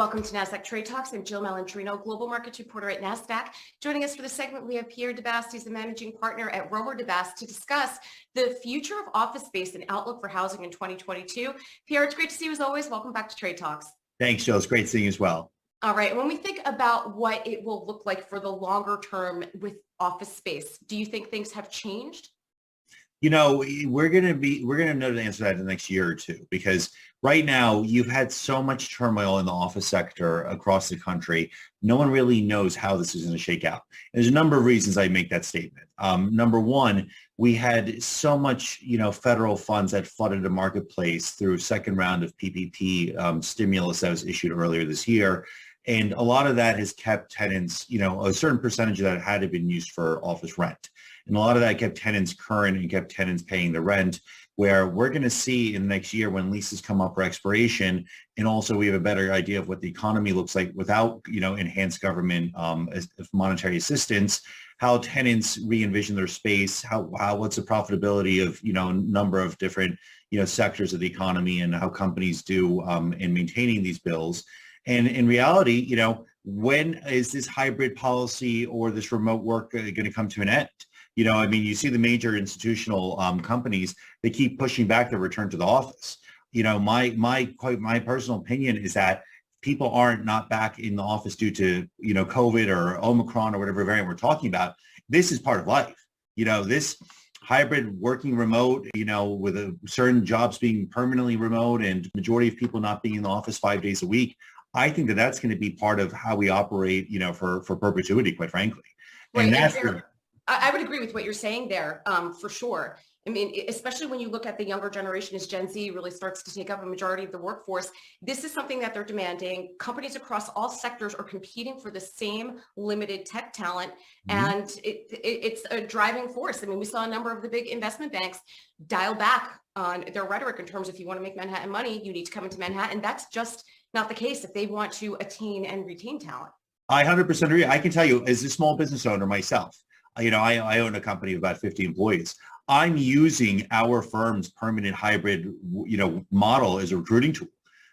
Welcome to Nasdaq TradeTalks. I'm Jill Malandrino, Global Markets Reporter at Nasdaq. Joining us for the segment, we have Pierre Debbas. He's the Managing Partner at Romer Debbas to discuss the future of office space and outlook for housing in 2022. Pierre, it's great to see you as always. Welcome back to Trade Talks. Thanks, Jill. It's great seeing you as well. All right. When we think about what it will look like for the longer term with office space, do you think things have changed? You know, we're going to know the answer to that in the next year or two, because right now you've had so much turmoil in the office sector across the country. No one really knows how this is going to shake out. There's a number of reasons I make that statement. Number one, we had so much, federal funds that flooded the marketplace through a second round of PPP stimulus that was issued earlier this year. And a lot of that has kept tenants, a certain percentage of that had to been used for office rent. And a lot of that kept tenants current and kept tenants paying the rent, where we're going to see in the next year when leases come up for expiration, and also we have a better idea of what the economy looks like without, enhanced government monetary assistance, how tenants re-envision their space, what's the profitability of, a number of different, sectors of the economy, and how companies do in maintaining these bills. And in reality, when is this hybrid policy or this remote work going to come to an end? You see the major institutional companies, they keep pushing back their return to the office. My personal opinion is that people aren't not back in the office due to, COVID or Omicron or whatever variant we're talking about. This is part of life. This hybrid working remote, with certain jobs being permanently remote and majority of people not being in the office 5 days a week. I think that that's going to be part of how we operate, for perpetuity, quite frankly. Right. And I would agree with what you're saying there, for sure. I mean, especially when you look at the younger generation as Gen Z really starts to take up a majority of the workforce, this is something that they're demanding. Companies across all sectors are competing for the same limited tech talent, and it's a driving force. I mean, we saw a number of the big investment banks dial back on their rhetoric in terms of if you want to make Manhattan money, you need to come into Manhattan. That's just not the case if they want to attain and retain talent. I 100% agree. I can tell you, as a small business owner myself, I own a company of about 50 employees. I'm using our firm's permanent hybrid, model as a recruiting tool.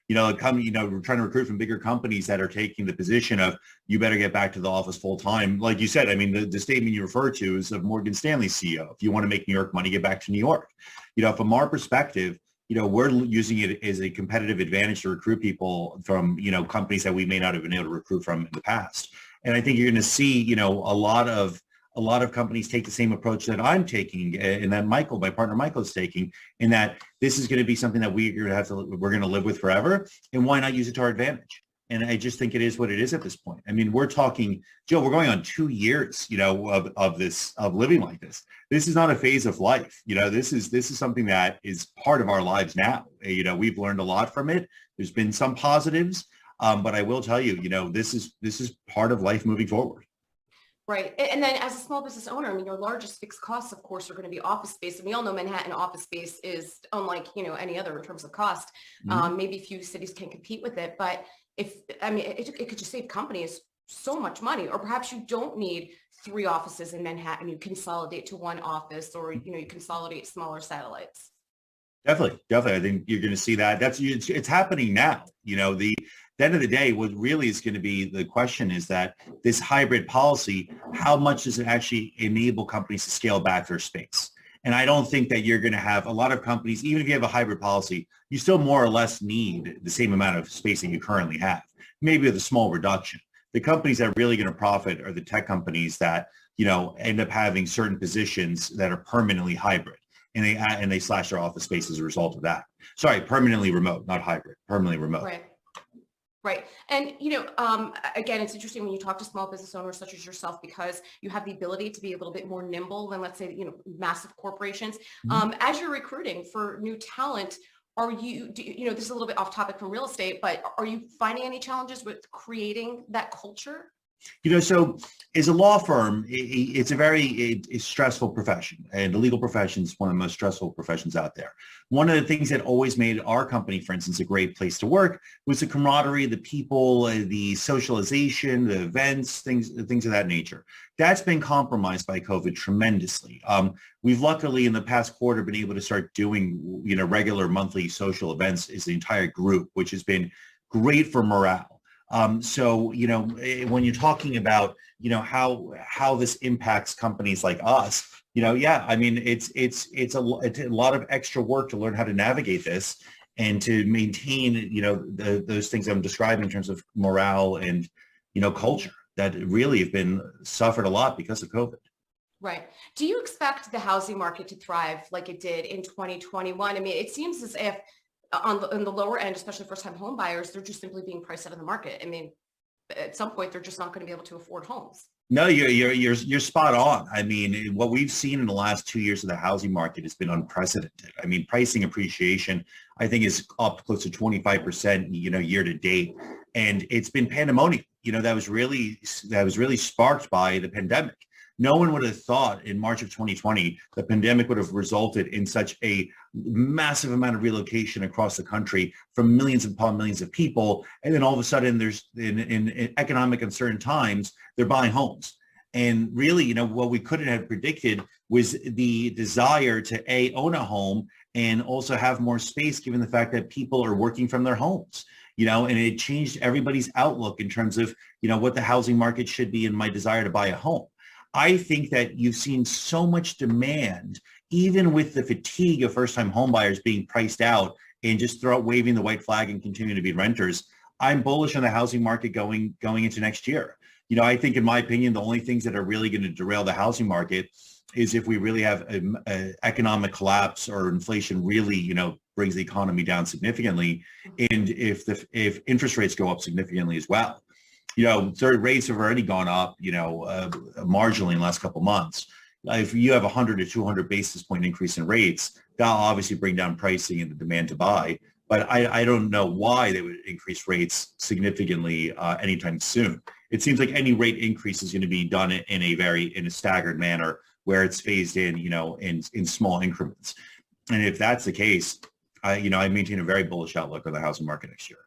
We're trying to recruit from bigger companies that are taking the position of, you better get back to the office full time. Like you said, the statement you refer to is of Morgan Stanley CEO. If you want to make New York money, get back to New York. From our perspective, we're using it as a competitive advantage to recruit people from, companies that we may not have been able to recruit from in the past. And I think you're going to see, a lot of companies take the same approach that I'm taking, and that my partner Michael is taking, in that this is going to be something that we're going to live with forever, and why not use it to our advantage? And I just think it is what it is at this point. We're talking, Joe, we're going on 2 years, of living like this. This is not a phase of life. This is something that is part of our lives now. We've learned a lot from it. There's been some positives, but I will tell you, this is part of life moving forward. Right. And then as a small business owner, your largest fixed costs, of course, are going to be office space. And we all know Manhattan office space is unlike, any other in terms of cost. Maybe few cities can compete with it. But it could just save companies so much money. Or perhaps you don't need 3 offices in Manhattan. You consolidate to 1 office, or, you consolidate smaller satellites. Definitely. I think you're going to see that. It's happening now. At the end of the day, what really is going to be the question is that this hybrid policy, how much does it actually enable companies to scale back their space? And I don't think that you're going to have a lot of companies, even if you have a hybrid policy, you still more or less need the same amount of space that you currently have, maybe with a small reduction. The companies that are really going to profit are the tech companies that, end up having certain positions that are permanently hybrid, and they slash their office space as a result of that. Sorry, permanently remote, not hybrid, permanently remote. Right. And, again, it's interesting when you talk to small business owners such as yourself, because you have the ability to be a little bit more nimble than, let's say, massive corporations. As you're recruiting for new talent, this is a little bit off topic from real estate, but are you finding any challenges with creating that culture? So as a law firm, it's a very stressful profession, and the legal profession is one of the most stressful professions out there. One of the things that always made our company, for instance, a great place to work was the camaraderie, the people, the socialization, the events, things of that nature. That's been compromised by COVID tremendously. We've luckily in the past quarter been able to start doing, regular monthly social events as the entire group, which has been great for morale. So, when you're talking about, how this impacts companies like us, yeah, I mean, it's a lot of extra work to learn how to navigate this and to maintain, those things I'm describing in terms of morale and, culture that really have been suffered a lot because of COVID. Right. Do you expect the housing market to thrive like it did in 2021? I mean, it seems as if on the lower end, especially first-time home buyers, they're just simply being priced out of the market. I mean, at some point, they're just not going to be able to afford homes. No, you're spot on. I mean, what we've seen in the last 2 years of the housing market has been unprecedented. I mean, pricing appreciation, I think, is up close to 25%, year to date, and it's been pandemonium. That was really sparked by the pandemic. No one would have thought in March of 2020 the pandemic would have resulted in such a massive amount of relocation across the country from millions upon millions of people. And then all of a sudden, there's in economic uncertain times, they're buying homes. And really, what we couldn't have predicted was the desire to own a home and also have more space, given the fact that people are working from their homes. And it changed everybody's outlook in terms of, what the housing market should be and my desire to buy a home. I think that you've seen so much demand, even with the fatigue of first-time homebuyers being priced out and just waving the white flag and continuing to be renters. I'm bullish on the housing market going into next year. I think, in my opinion, the only things that are really going to derail the housing market is if we really have an economic collapse or inflation really, brings the economy down significantly, and if interest rates go up significantly as well. Rates have already gone up, marginally in the last couple of months. If you have 100 to 200 basis point increase in rates, that'll obviously bring down pricing and the demand to buy. But I don't know why they would increase rates significantly anytime soon. It seems like any rate increase is going to be done in a staggered manner where it's phased in, in small increments. And if that's the case, I maintain a very bullish outlook on the housing market next year.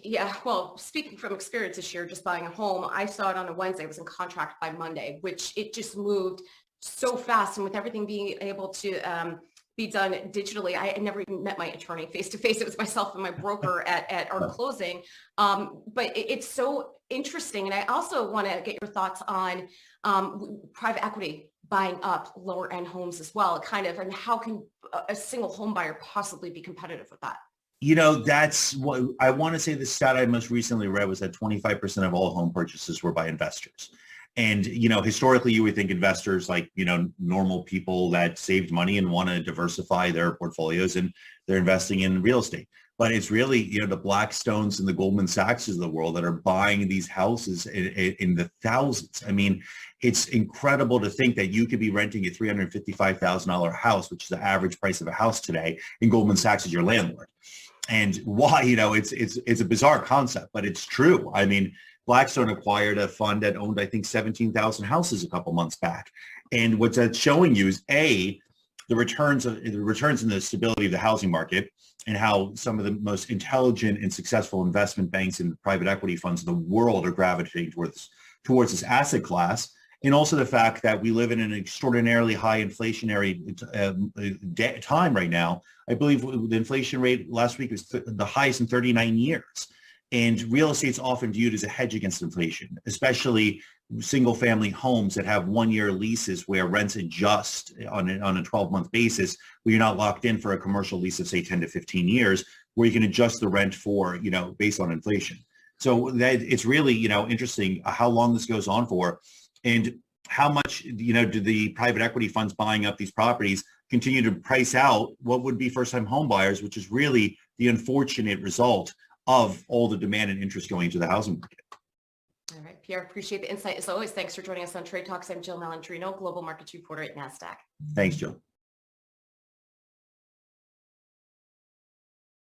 Yeah, well, speaking from experience this year, just buying a home, I saw it on a Wednesday. It was in contract by Monday, which it just moved so fast. And with everything being able to be done digitally, I never even met my attorney face to face. It was myself and my broker at our closing. But it's so interesting. And I also want to get your thoughts on private equity buying up lower end homes as well, and how can a single home buyer possibly be competitive with that? That's what I want to say. The stat I most recently read was that 25% of all home purchases were by investors. And, historically, you would think investors like, normal people that saved money and want to diversify their portfolios, and they're investing in real estate. But it's really, the Blackstones and the Goldman Sachs of the world that are buying these houses in the thousands. I mean, it's incredible to think that you could be renting a $355,000 house, which is the average price of a house today, and Goldman Sachs is your landlord. And why, it's a bizarre concept, but it's true. I mean, Blackstone acquired a fund that owned, I think, 17,000 houses a couple months back. And what that's showing you is the returns and the stability of the housing market, and how some of the most intelligent and successful investment banks and private equity funds in the world are gravitating towards this asset class. And also the fact that we live in an extraordinarily high inflationary time right now. I believe the inflation rate last week was the highest in 39 years. And real estate's often viewed as a hedge against inflation, especially single-family homes that have one-year leases where rents adjust on a 12-month basis, where you're not locked in for a commercial lease of, say, 10 to 15 years, where you can adjust the rent for, based on inflation. So that it's really, interesting how long this goes on for, and how much, do the private equity funds buying up these properties continue to price out what would be first-time home buyers, which is really the unfortunate result of all the demand and interest going into the housing market. All right, Pierre, appreciate the insight. As always, thanks for joining us on Trade Talks. I'm Jill Malandrino, Global Markets Reporter at Nasdaq. Thanks, Jill.